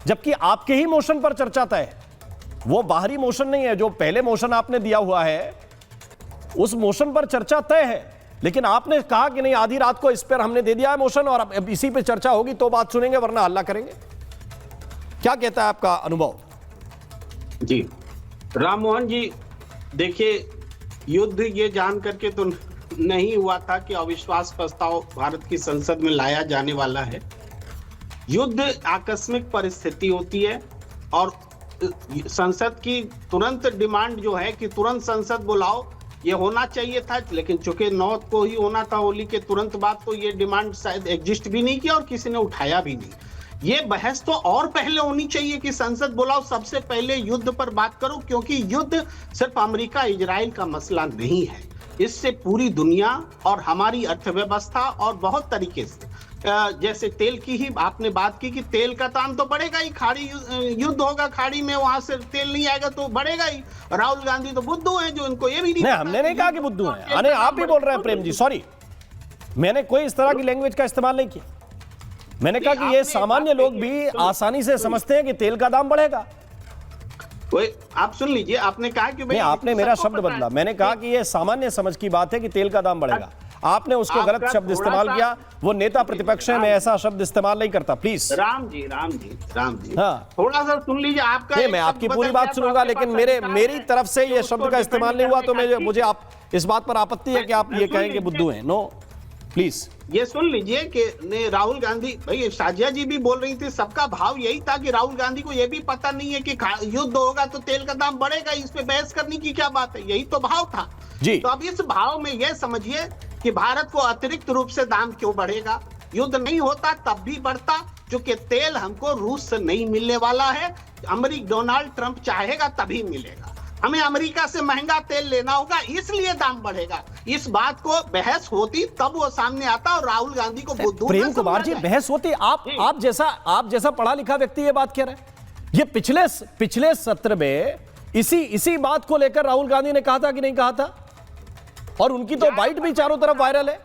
जबकि आपके ही मोशन पर चर्चा तय है, वो बाहरी मोशन नहीं है। जो पहले मोशन आपने दिया हुआ है उस मोशन पर चर्चा तय है, लेकिन आपने कहा कि नहीं आधी रात को इस पर हमने दे दिया है मोशन और अब इसी पे चर्चा होगी तो बात सुनेंगे वरना हल्ला करेंगे। क्या कहता है आपका अनुभव? जी राम मोहन जी, देखिए युद्ध ये जान करके तो नहीं हुआ था कि अविश्वास प्रस्ताव भारत की संसद में लाया जाने वाला है। युद्ध आकस्मिक परिस्थिति होती है और संसद की तुरंत डिमांड जो है कि तुरंत संसद बुलाओ, ये होना चाहिए था, लेकिन चूंकि 9 को ही होना था होली के तुरंत बाद, तो ये डिमांड शायद एग्जिस्ट भी नहीं किया और किसी ने उठाया भी नहीं। ये बहस तो और पहले होनी चाहिए कि संसद बुलाओ, सबसे पहले युद्ध पर बात करो, क्योंकि युद्ध सिर्फ अमेरिका इजराइल का मसला नहीं है, इससे पूरी दुनिया और हमारी अर्थव्यवस्था और बहुत तरीके से, जैसे तेल की ही आपने बात की कि तेल का दाम तो बढ़ेगा ही, खाड़ी युद्ध होगा खाड़ी में, वहां से तेल नहीं आएगा तो बढ़ेगा ही। राहुल गांधी तो बुद्धू हैं जो इनको ये भी नहीं, हमने नहीं कहा कि बुद्धू हैं, अरे आप ही बोल रहे हैं प्रेम जी, सॉरी, मैंने कोई इस तरह की लैंग्वेज का इस्तेमाल नहीं किया। मैंने कहा कि ये सामान्य लोग भी आसानी से समझते हैं कि तेल का दाम बढ़ेगा। आप सुन लीजिए, आपने कहा कि भाई, आपने मेरा शब्द बदला, मैंने कहा कि ये सामान्य समझ की बात है कि तेल का दाम बढ़ेगा, आपने उसको गलत शब्द इस्तेमाल किया। वो नेता प्रतिपक्ष है, मैं ऐसा शब्द इस्तेमाल नहीं करता, प्लीज। राम जी हाँ, थोड़ा सा सुन लीजिए, आपका मैं आपकी पूरी बात सुनूंगा, लेकिन मेरी तरफ से ये शब्द का इस्तेमाल नहीं हुआ तो मुझे आप इस बात पर आपत्ति है कि आप ये कहेंगे बुद्धू हैं। नो प्लीज, ये सुन लीजिए कि राहुल गांधी, भाई शाजिया जी भी बोल रही थी, सबका भाव यही था कि राहुल गांधी को यह भी पता नहीं है कि युद्ध होगा तो तेल का दाम बढ़ेगा, इस पे बहस करने की क्या बात है, यही तो भाव था जी। तो अब इस भाव में यह समझिए कि भारत को अतिरिक्त रूप से दाम क्यों बढ़ेगा। युद्ध नहीं होता तब भी बढ़ता, क्योंकि तेल हमको रूस से नहीं मिलने वाला है, डोनाल्ड ट्रंप चाहेगा तभी मिलेगा, हमें अमेरिका से महंगा तेल लेना होगा, इसलिए दाम बढ़ेगा। इस बात को बहस होती तब वो सामने आता और राहुल गांधी को बुद्धू। प्रेम कुमार जी, बहस होती, आप जैसा पढ़ा लिखा व्यक्ति ये बात कह रहे हैं। ये पिछले सत्र में इसी बात को लेकर राहुल गांधी ने कहा था कि नहीं कहा था, और उनकी तो बाइट भी चारों तरफ वायरल है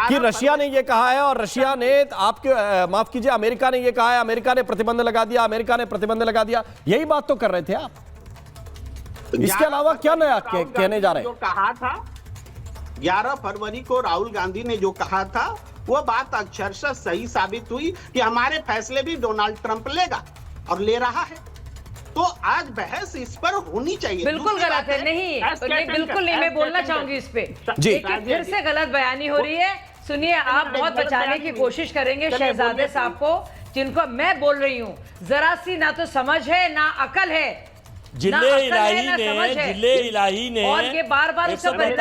कि रशिया ने ये कहा है और रशिया ने आपके माफ कीजिए अमेरिका ने ये कहा है, अमेरिका ने प्रतिबंध लगा दिया, अमेरिका ने प्रतिबंध लगा दिया, यही बात तो कर रहे थे आप। इसके अलावा क्या नया कहने जा रहे हैं? जो कहा था 11 फरवरी को राहुल गांधी ने जो कहा था वो बात अक्षरशः सही साबित हुई कि हमारे फैसले भी डोनाल्ड ट्रंप लेगा और ले रहा है, तो आज बहस इस पर होनी चाहिए। बिल्कुल गलत है, नहीं बिल्कुल नहीं, मैं बोलना चाहूंगी इस पे जी, फिर से गलत बयानी हो रही है। सुनिए, आप बहुत बचाने की कोशिश करेंगे शहजादे साहब को, जिनको मैं बोल रही हूँ, जरा सी ना तो समझ है ना अकल है, जिले इलाही ने और ये बार-बार उसका मैं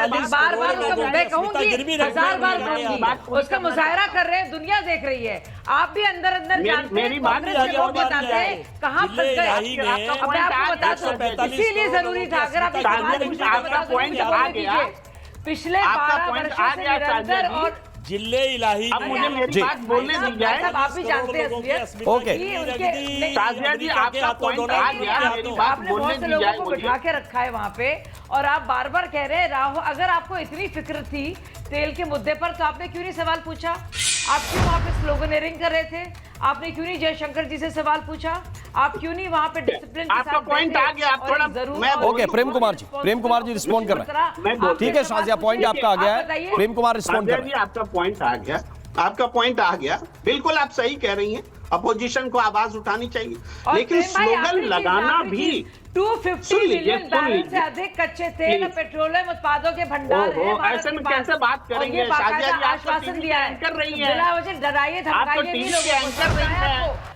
कहूंगी, 1000 बार कहूंगी, उसका मुजाहरा कर रहे हैं, दुनिया देख रही है, आप भी अंदर जानते हैं, कांग्रेस के लोग बताते हैं कहां फंस गए। अब मैं आपको बता दूं, इसीलिए जरूरी था, अगर आप पिछले 12 वर्षों से निरंतर और जिले इलाही, अब मुझे मेरी बात बोलने दी जाए। आप भी जानते हैं ओके, शाजिया जी आपका पॉइंट आ गया, मेरी बात बोलने दी जाए। लोगों को बिठा के रखा है वहाँ पे, और आप बार बार कह रहे हैं राहुल, अगर आपको इतनी फिक्र थी तेल के मुद्दे पर तो आपने क्यों नहीं सवाल पूछा? आप क्यों वहाँ पे स्लोगनेरिंग कर रहे थे? आपने क्यों नहीं जयशंकर जी से सवाल पूछा? आप क्यों नहीं वहाँ पे डिसिप्लिन के साथ? आपका पॉइंट आ गया, आप थोड़ा ओके, प्रेम कुमार जी रिस्पॉन्ड कर रहे हैं, ठीक है शाजिया, पॉइंट आपका आ गया है, प्रेम कुमार रिस्पॉन्ड कर रहे हैं। आपका पॉइंट आ गया, आपका पॉइंट आ गया, बिल्कुल आप सही कह रही हैं, अपोजिशन को आवाज उठानी चाहिए, लेकिन स्लोगन लगाना भी 250 मिलियन बैरल से अधिक कच्चे तेल और पेट्रोलियम उत्पादों के भंडार हैं। ऐसे में कैसे बात करेंगे? शाजिया जी आश्वासन दिया है, कर रही है, डराइए धमकाइए नहीं लोगों को,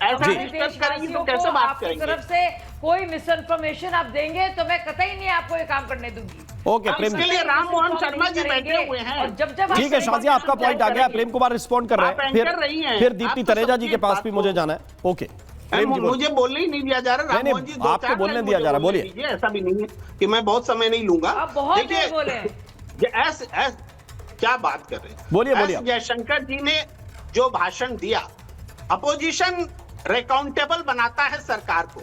ऐसा डिस्कस करेंगी तो कैसे बात करेंगे? तरफ से कोई मिस इन्फॉर्मेशन आप देंगे तो मैं कतई नहीं आपको ये काम करने दूंगी। ओके, प्रेम, इसके लिए राम मोहन शर्मा जी बैठे हुए हैं। जब ठीक है शाजिया, आपका पॉइंट आ गया, प्रेम कुमार रिस्पॉन्ड कर रहे हैं, फिर दीप्ति तनेजा जी के पास भी मुझे जाना है। ओके, मुझे बोलने ही नहीं दिया जा रहा, राम मोहन जी आपको बोलने दिया जा रहा, बोलिए। ऐसा भी नहीं है कि मैं बहुत समय नहीं लूंगा, देखिए क्या बात कर रहे हैं, बोलिए। जयशंकर जी ने जो भाषण दिया, अपोजिशन अकाउंटेबल बनाता है सरकार को।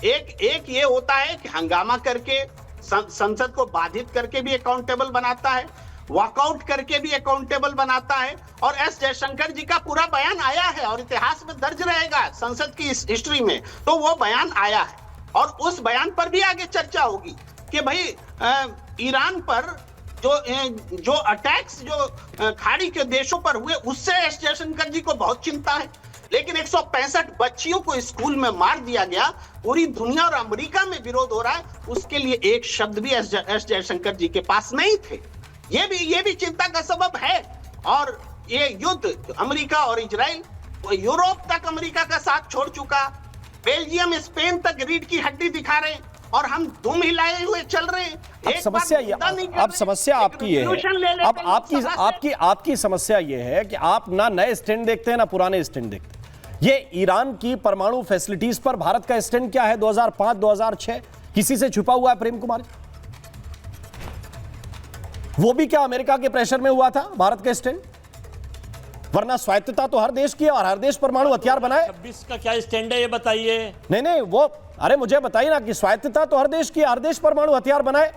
एक ये होता है कि हंगामा करके संसद को बाधित करके भी अकाउंटेबल बनाता है, वॉकआउट करके भी अकाउंटेबल बनाता है। और एस जयशंकर जी का पूरा बयान आया है और इतिहास में दर्ज रहेगा संसद की इस हिस्ट्री में, तो वो बयान आया है और उस बयान पर भी आगे चर्चा होगी कि भाई ईरान पर जो अटैक्स जो खाड़ी के देशों पर हुए उससे एस जयशंकर जी को बहुत चिंता है। लेकिन 165 बच्चियों को स्कूल में मार दिया गया, पूरी दुनिया और अमेरिका में विरोध हो रहा है, उसके लिए एक शब्द भी एस जयशंकर जी के पास नहीं थे। ये भी चिंता का सबब है। और ये युद्ध अमेरिका और इजराइल, यूरोप तक अमेरिका का साथ छोड़ चुका, बेल्जियम स्पेन तक रीढ़ की हड्डी दिखा रहे और हम दुम हिलाए हुए चल रहे हैं। अब समस्या आपकी ये है, अब आपकी समस्या ये है कि आप ना नए स्टैंड देखते हैं ना पुराने स्टैंड देखते हैं। ये ईरान की परमाणु फैसिलिटीज पर भारत का स्टैंड क्या है 2005-2006? किसी से छुपा हुआ है प्रेम कुमार? वो भी क्या अमेरिका के प्रेशर में हुआ था भारत का स्टैंड? वरना स्वायत्तता तो हर देश की है और हर देश परमाणु हथियार बनाए। 26 का क्या स्टैंड है ये बताइए। नहीं वो, अरे मुझे बताइए ना कि स्वायत्तता तो हर देश की, हर देश परमाणु हथियार बनाए।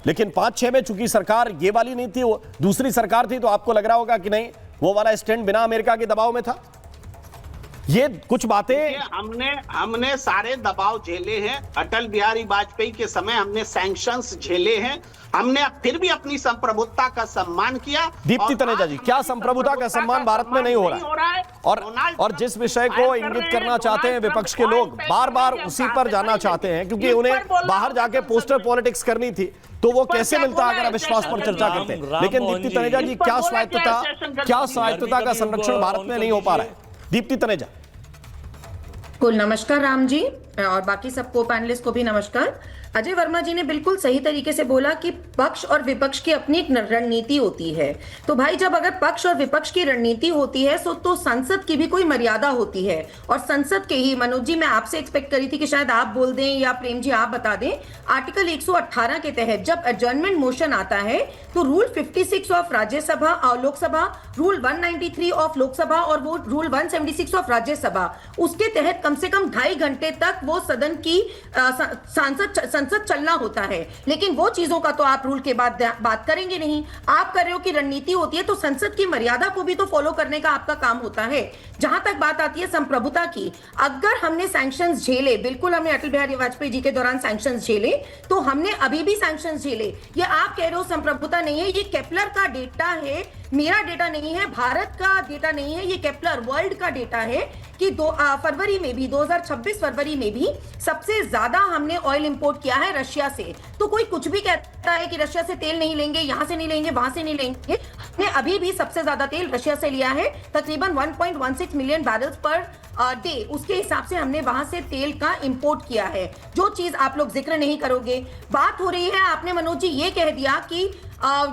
लेकिन 5-6 में चूंकि सरकार ये वाली नहीं थी, वो दूसरी सरकार थी, तो आपको लग रहा होगा कि नहीं वो वाला स्टैंड बिना अमेरिका के दबाव में था। ये कुछ बातें हमने सारे दबाव झेले हैं। अटल बिहारी वाजपेयी के समय हमने सैंक्शंस झेले हैं। हमने फिर भी अपनी संप्रभुता का सम्मान किया। दीप्ति तनेजा जी, क्या संप्रभुता का सम्मान भारत में नहीं हो रहा है? और जिस विषय को इंगित करना चाहते हैं विपक्ष के लोग, बार बार उसी पर जाना चाहते हैं, क्योंकि उन्हें बाहर जाके पोस्टर पॉलिटिक्स करनी थी, तो वो कैसे मिलता है अगर अविश्वास पर चर्चा करते हैं। लेकिन दीप्ति तनेजा जी, क्या स्वायत्तता का संरक्षण भारत में नहीं हो पा रहा है? दीप्ति तनेजा। नमस्कार राम जी और बाकी सबको पैनलिस्ट को भी नमस्कार। अजय वर्मा जी ने बिल्कुल सही तरीके से बोला कि पक्ष और विपक्ष की अपनी एक रणनीति होती है। तो भाई जब अगर पक्ष और विपक्ष की रणनीति होती है तो संसद की भी कोई मर्यादा होती है। और संसद के ही, मनोज जी मैं आपसे एक्सपेक्ट करी थी कि शायद आप बोल दें या प्रेम जी आप बता दें, आर्टिकल 118 के तहत जब एडजर्नमेंट मोशन आता है तो रूल 56 ऑफ राज्यसभा और लोकसभा, रूल 193 ऑफ लोकसभा और वो रूल 176 ऑफ राज्यसभा, उसके तहत कम से कम 2.5 घंटे तक वो सदन की संसद चलना होता है। लेकिन वो चीजों का तो आप रूल के बाद बात करेंगे नहीं। आप कर रहे हो कि रणनीति होती है, तो संसद की मर्यादा को भी तो फॉलो करने का आपका काम होता है। जहां तक बात आती है संप्रभुता की, अगर हमने सैंक्शंस झेले, बिल्कुल हमने अटल बिहारी वाजपेयी जी के दौरान सैंक्शंस झेले, तो हमने अभी भी सैंक्शंस झेले। ये आप कह रहे हो संप्रभुता नहीं है, ये केपलर का डेटा है, मेरा डेटा नहीं है, भारत का डेटा नहीं है, ये केपलर वर्ल्ड का डेटा है कि फरवरी में भी 2026 फरवरी में भी सबसे ज्यादा हमने ऑयल इंपोर्ट किया है रशिया से। तो कोई कुछ भी कहता है कि रशिया से तेल नहीं लेंगे, यहां से नहीं लेंगे, वहां से नहीं लेंगे, हमने अभी भी सबसे ज्यादा तेल रशिया से लिया है, तकरीबन 1.16 मिलियन बैरल्स पर डे। उसके हिसाब से हमने वहां से तेल का इंपोर्ट किया है, जो चीज आप लोग जिक्र नहीं करोगे। बात हो रही है, आपने मनोज जी ये कह दिया कि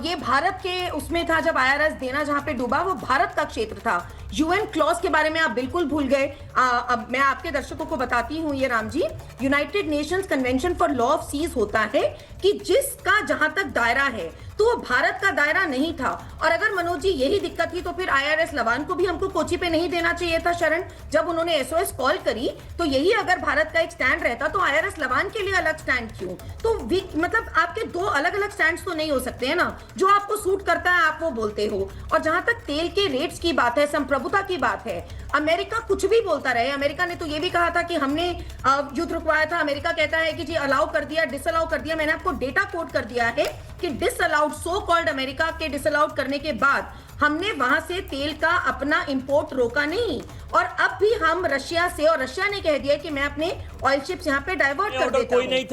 ये भारत के उसमें था, जब IRS देना जहां पे डूबा वो भारत का क्षेत्र था। UN क्लॉज के बारे में आप बिल्कुल भूल गए। अब मैं आपके दर्शकों को बताती हूँ ये Ram ji, United Nations convention for law of seas होता है कि जिसका जहां तक दायरा है तो वो भारत का दायरा नहीं था। और अगर मनोज जी यही दिक्कत थी तो फिर IRS लवान को भी हमको कोची पे नहीं देना चाहिए था शरण, जब उन्होंने SOS कॉल करी। तो यही अगर भारत का एक स्टैंड रहता तो IRS लवान के लिए अलग स्टैंड क्यों? तो मतलब आपके दो अलग अलग स्टैंड्स तो नहीं हो सकते हैं ना, जो आपको सूट करता है आप वो बोलते हो। और जहां तक तेल के रेट्स की बात है, संप्रभुता की बात है, अमेरिका कुछ भी बोलता रहे। अमेरिका ने तो ये भी कहा था कि हमने युद्ध रुकवाया था। अमेरिका कहता है कि जी अलाउ कर दिया, डिसअलाउ कर दिया। मैंने आपको डेटा कोट कर दिया है कि डिसअलाउड, सो कॉल्ड अमेरिका के डिसअलाउड करने के बाद हमने वहां से तेल का अपना इंपोर्ट रोका नहीं। और अब भी हम रशिया से, और रशिया ने कह दिया कि मैं अपने ऑयल शिप्स यहां पे डाइवर्ट कर देता हूं।